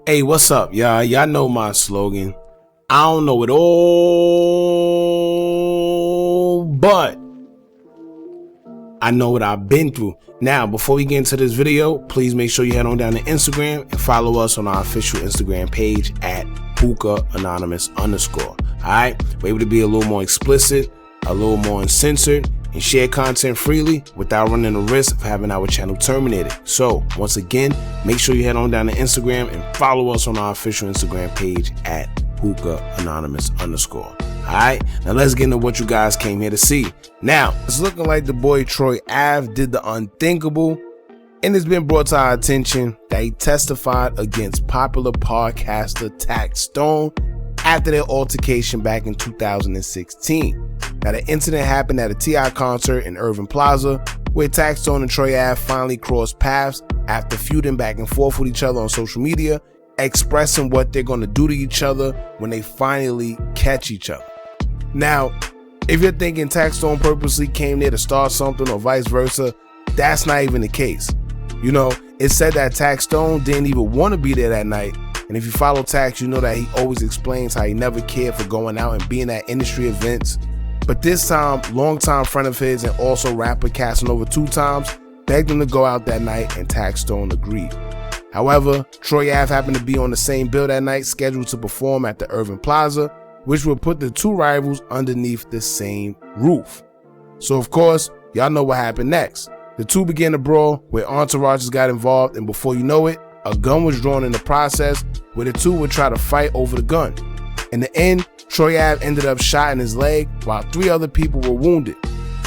Hey, what's up, y'all? Y'all know my slogan. I don't know it all, but I know what I've been through. Now, before we get into this video, please make sure you head on down to Instagram and follow us on our official Instagram page at hookahanonymous_. Alright, we're able to be a little more explicit, a little more uncensored, and share content freely without running the risk of having our channel terminated. So once again, make sure you head on down to Instagram and follow us on our official Instagram page at hookahanonymous_. Alright, now let's get into what you guys came here to see. Now, it's looking like the boy Troy Ave did the unthinkable, and it's been brought to our attention that he testified against popular podcaster Taxstone after their altercation back in 2016. Now, the incident happened at a T.I. concert in Irving Plaza, where Taxstone and Troy Ave finally crossed paths after feuding back and forth with each other on social media, expressing what they're going to do to each other when they finally catch each other. Now, if you're thinking Taxstone purposely came there to start something or vice versa, that's not even the case. You know, it's said that Taxstone didn't even want to be there that night. And if you follow Tax, you know that he always explains how he never cared for going out and being at industry events. But this time, longtime friend of his and also rapper Casanova 2 times begged him to go out that night, and Taxstone agreed. However, Troy Ave happened to be on the same bill that night, scheduled to perform at the Irving Plaza, which would put the two rivals underneath the same roof. So of course, y'all know what happened next. The two began to brawl, where entourages got involved, and before you know it, a gun was drawn in the process, where the two would try to fight over the gun. In the end, Troy Ave ended up shot in his leg, while 3 other people were wounded.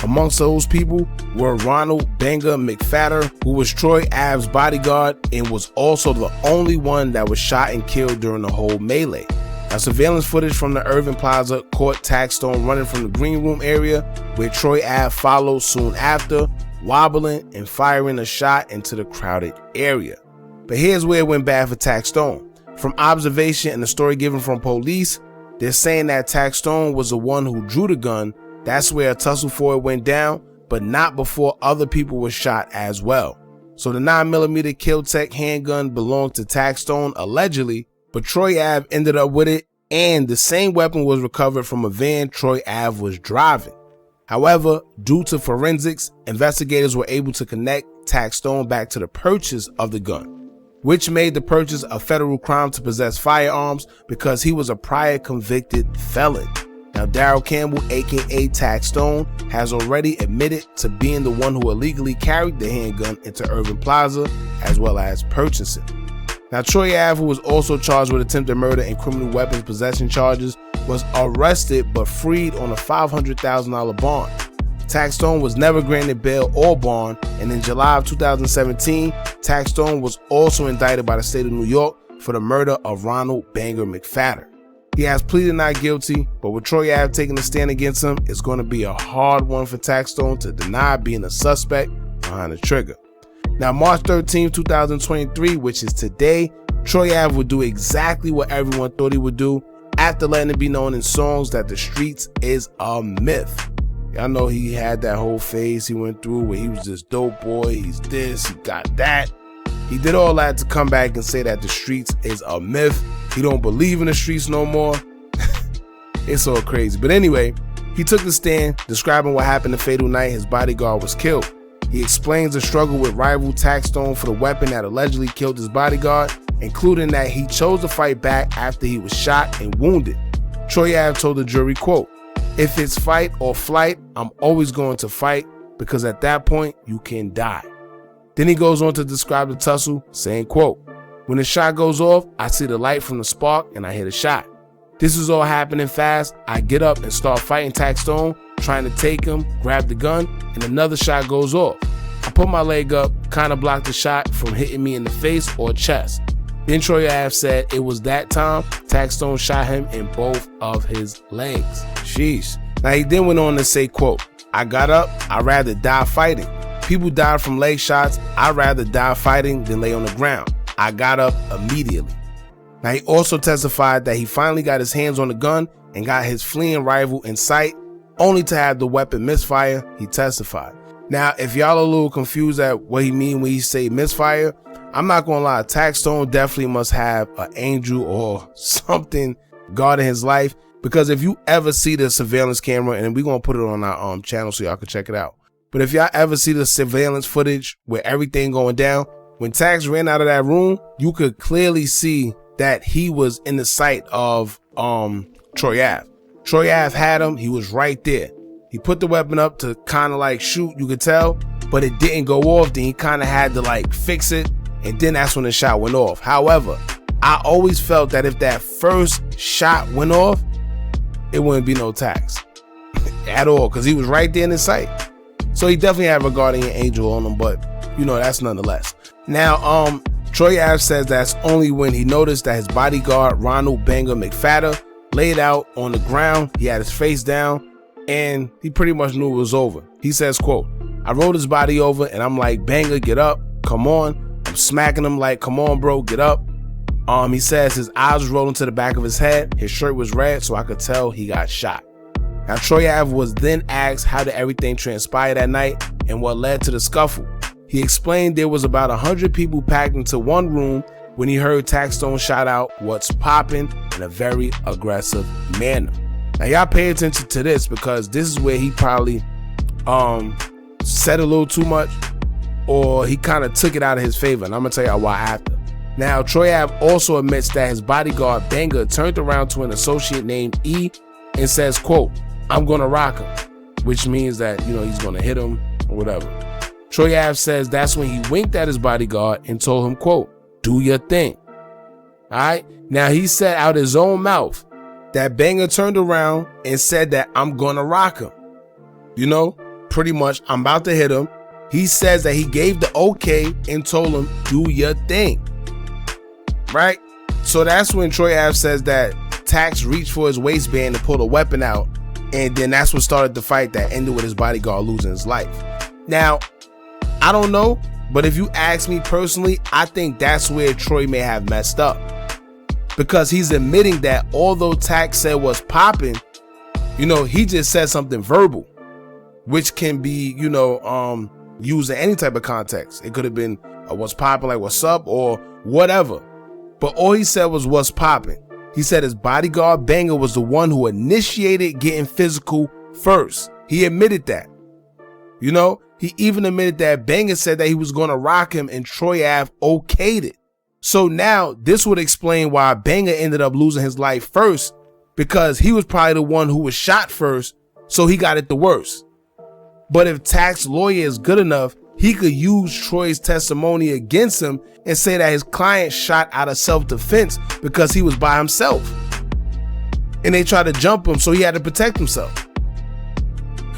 Amongst those people were Ronald Banger McFadder, who was Troy Ave's bodyguard and was also the only one that was shot and killed during the whole melee. Now, surveillance footage from the Irving Plaza caught Taxstone running from the green room area, where Troy Ave followed soon after, wobbling and firing a shot into the crowded area. But here's where it went bad for Taxstone. From observation and the story given from police, they're saying that Taxstone was the one who drew the gun. That's where a tussle for it went down, but not before other people were shot as well. So the 9mm Kill-Tech handgun belonged to Taxstone allegedly, but Troy Ave ended up with it, and the same weapon was recovered from a van Troy Ave was driving. However, due to forensics, investigators were able to connect Taxstone back to the purchase of the gun, which made the purchase a federal crime to possess firearms because he was a prior convicted felon. Now, Daryl Campbell, aka Taxstone, has already admitted to being the one who illegally carried the handgun into Irving Plaza, as well as purchasing. Now, Troy Ave, who was also charged with attempted murder and criminal weapons possession charges, was arrested but freed on a $500,000 bond. Taxstone was never granted bail or bond, and in July of 2017, Taxstone was also indicted by the state of New York for the murder of Ronald Banger McFadder. He has pleaded not guilty, but with Troy Ave taking a stand against him, it's going to be a hard one for Taxstone to deny being a suspect behind the trigger. Now, March 13, 2023, which is today, Troy Ave would do exactly what everyone thought he would do after letting it be known in songs that the streets is a myth. Y'all know he had that whole phase he went through where he was this dope boy, he's this, he got that. He did all that to come back and say that the streets is a myth. He don't believe in the streets no more. It's all crazy. But anyway, he took the stand, describing what happened the fatal night his bodyguard was killed. He explains the struggle with rival Taxstone for the weapon that allegedly killed his bodyguard, including that he chose to fight back after he was shot and wounded. Troy Ave told the jury, quote, "If it's fight or flight, I'm always going to fight because at that point you can die." Then he goes on to describe the tussle, saying, quote, "When the shot goes off, I see the light from the spark and I hit a shot. This is all happening fast. I get up and start fighting Taxstone, trying to take him, grab the gun, and another shot goes off. I put my leg up, kind of blocked the shot from hitting me in the face or chest." Then Troy Ave said it was that time Taxstone shot him in both of his legs. Sheesh. Now he then went on to say, quote, "I got up, I'd rather die fighting. People died from leg shots. I'd rather die fighting than lay on the ground. I got up immediately." Now he also testified that he finally got his hands on the gun and got his fleeing rival in sight, only to have the weapon misfire, he testified. Now, if y'all are a little confused at what he mean when he say misfire, I'm not gonna lie, Taxstone definitely must have an angel or something guarding his life, because if you ever see the surveillance camera, and we're gonna put it on our channel so y'all can check it out, but if y'all ever see the surveillance footage with everything going down, when Tax ran out of that room, you could clearly see that he was in the sight of Troy Ave. Troy Ave had him, he was right there. He put the weapon up to kind of like shoot, you could tell, but it didn't go off. Then he kind of had to like fix it, and then that's when the shot went off. However, I always felt that if that first shot went off, it wouldn't be no Tax at all, because he was right there in his sight. So he definitely had a guardian angel on him, but you know, that's nonetheless. Now, Troy Ave says that's only when he noticed that his bodyguard, Ronald Banger McFadder, laid out on the ground. He had his face down, and he pretty much knew it was over. He says, quote, "I rolled his body over, and I'm like, Banger, get up, come on." I'm smacking him like, come on, bro, get up. He says his eyes was rolling to the back of his head. His shirt was red, so I could tell he got shot. Now, Troy Ave was then asked how did everything transpire that night and what led to the scuffle. He explained there was about 100 people packed into one room when he heard Taxstone shout out, "What's poppin?" in a very aggressive manner. Now, y'all pay attention to this, because this is where he probably said a little too much, or he kind of took it out of his favor, and I'm gonna tell y'all why after. Now, Troy Ave also admits that his bodyguard Banger turned around to an associate named E and says, quote, "I'm gonna rock him," which means that, you know, he's gonna hit him or whatever. Troy Ave says that's when he winked at his bodyguard and told him, quote, "Do your thing." All right. Now, he said out his own mouth that Banger turned around and said that "I'm gonna rock him." You know, pretty much, I'm about to hit him. He says that he gave the okay and told him, "Do your thing." Right? So that's when Troy Ave says that Tax reached for his waistband and pulled a weapon out, and then that's what started the fight that ended with his bodyguard losing his life. Now, I don't know, but if you ask me personally, I think that's where Troy may have messed up, because he's admitting that although Tax said "what's popping," you know, he just said something verbal, which can be, you know, used in any type of context. It could have been "what's popping," like "what's up," or whatever. But all he said was "what's popping." He said his bodyguard Banger was the one who initiated getting physical first. He admitted that. You know, he even admitted that Banger said that he was going to rock him, and Troy Ave okayed it. So now this would explain why Banger ended up losing his life first, because he was probably the one who was shot first, so he got it the worst. But if Tax's lawyer is good enough, he could use Troy's testimony against him and say that his client shot out of self-defense because he was by himself, and they tried to jump him, so he had to protect himself.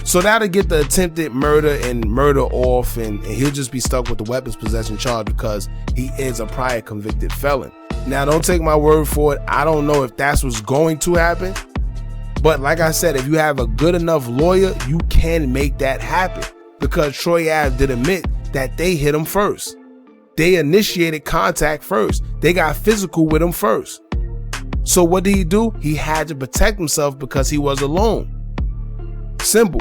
So that'll get the attempted murder and murder off, and he'll just be stuck with the weapons possession charge because he is a prior convicted felon. Now, don't take my word for it. I don't know if that's what's going to happen, but like I said, if you have a good enough lawyer, you can make that happen, because Troy Ave did admit that they hit him first. They initiated contact first. They got physical with him first. So what did he do? He had to protect himself because he was alone. Simple.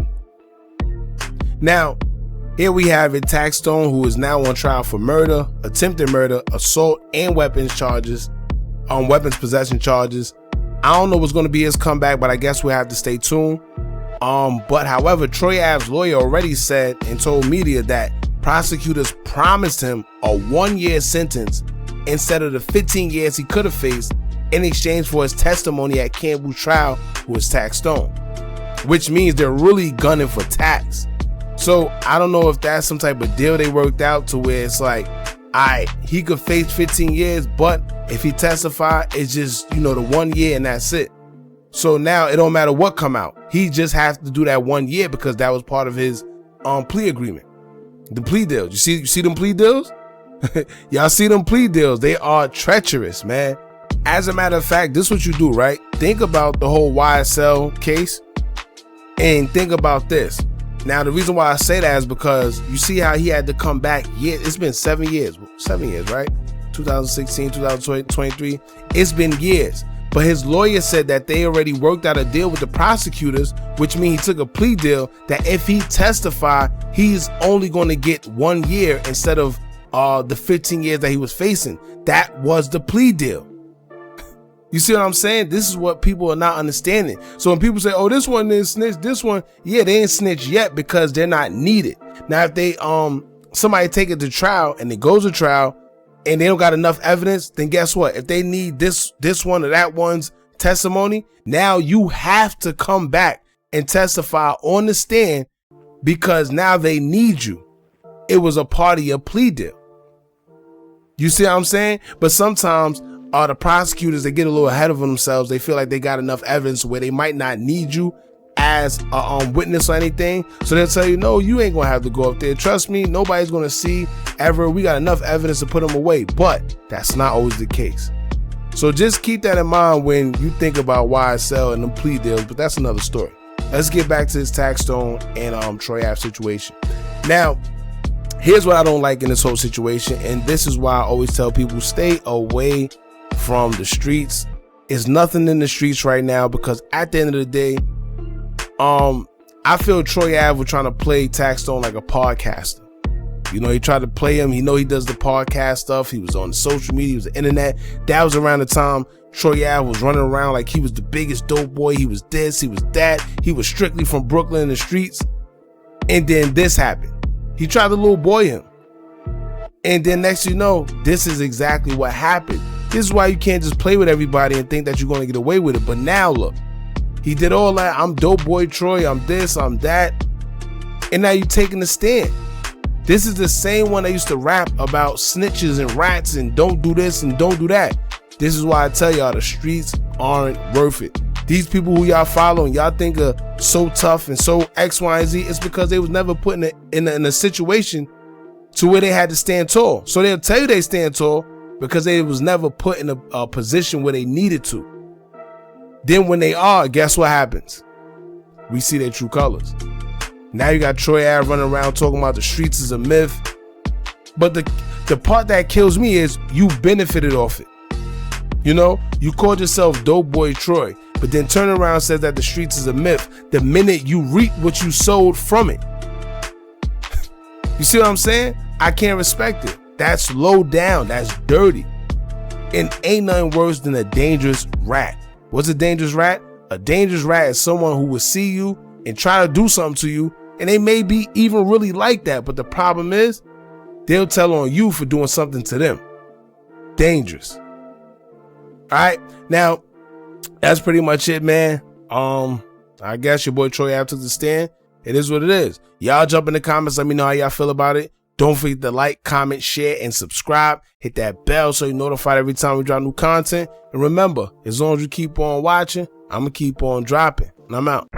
Now, here we have it, Taxstone, who is now on trial for murder, attempted murder, assault, and weapons charges, weapons possession charges. I don't know what's going to be his comeback, but I guess we'll have to stay tuned. But however, Troy Ave's lawyer already said and told media that prosecutors promised him a 1-year sentence instead of the 15 years he could have faced in exchange for his testimony at Campbell's trial, who was Taxstone, which means they're really gunning for Tax. So I don't know if that's some type of deal they worked out to where it's like, alright, he could face 15 years, but if he testify, it's just, you know, the 1 year and that's it. So now it don't matter what come out. He just has to do that 1 year because that was part of his plea agreement. The plea deals. You see them plea deals? Y'all see them plea deals? They are treacherous, man. As a matter of fact, this is what you do, right? Think about the whole YSL case and think about this. Now, the reason why I say that is because you see how he had to come back. Yeah, it's been 7 years. 7 years, right? 2016, 2023. It's been years. But his lawyer said that they already worked out a deal with the prosecutors, which means he took a plea deal that if he testified, he's only going to get 1 year instead of the 15 years that he was facing. That was the plea deal. You see what I'm saying? This is what people are not understanding. So when people say, oh, this one is snitch, this one, yeah, they ain't snitch yet because they're not needed. Now, if they, somebody take it to trial and it goes to trial and they don't got enough evidence, then guess what? If they need this one or that one's testimony, now you have to come back and testify on the stand because now they need you. It was a part of your plea deal. You see what I'm saying? But sometimes the prosecutors, they get a little ahead of themselves. They feel like they got enough evidence where they might not need you as a witness or anything. So they'll tell you, no, you ain't gonna have to go up there. Trust me, nobody's gonna see ever. We got enough evidence to put them away. But that's not always the case. So just keep that in mind when you think about YSL and the plea deals, but that's another story. Let's get back to this Taxstone and Troy Ave situation. Now, here's what I don't like in this whole situation, and this is why I always tell people, stay away from the streets. There's nothing in the streets right now because at the end of the day, I feel Troy Ave was trying to play Taxstone like a podcaster. You know, he tried to play him. He know he does the podcast stuff. He was on the social media, he was the internet. That was around the time Troy Ave was running around like he was the biggest dope boy. He was this, he was that. He was strictly from Brooklyn in the streets. And then this happened. He tried to little boy him. And then next you know, this is exactly what happened. This is why you can't just play with everybody and think that you're going to get away with it. But now look, he did all that. I'm dope boy Troy. I'm this, I'm that. And now you're taking the stand. This is the same one that used to rap about snitches and rats and don't do this and don't do that. This is why I tell y'all the streets aren't worth it. These people who y'all follow and y'all think are so tough and so X, Y, and Z, it's because they was never put in a situation to where they had to stand tall. So they'll tell you they stand tall because they was never put in a position where they needed to. Then when they are, guess what happens? We see their true colors. Now you got Troy Ave running around talking about the streets is a myth. But the part that kills me is you benefited off it. You know, you called yourself Dope Boy Troy, but then turn around and says that the streets is a myth the minute you reap what you sold from it. You see what I'm saying? I can't respect it. That's low down. That's dirty. And ain't nothing worse than a dangerous rat. What's a dangerous rat? A dangerous rat is someone who will see you and try to do something to you, and they may be even really like that, but the problem is they'll tell on you for doing something to them. Dangerous. All right, now that's pretty much it, man. I guess your boy Troy Ave took the stand. It is what it is. Y'all jump in the comments. Let me know how y'all feel about it. Don't forget to like, comment, share, and subscribe. Hit that bell so you're notified every time we drop new content. And remember, as long as you keep on watching, I'm going to keep on dropping. And I'm out.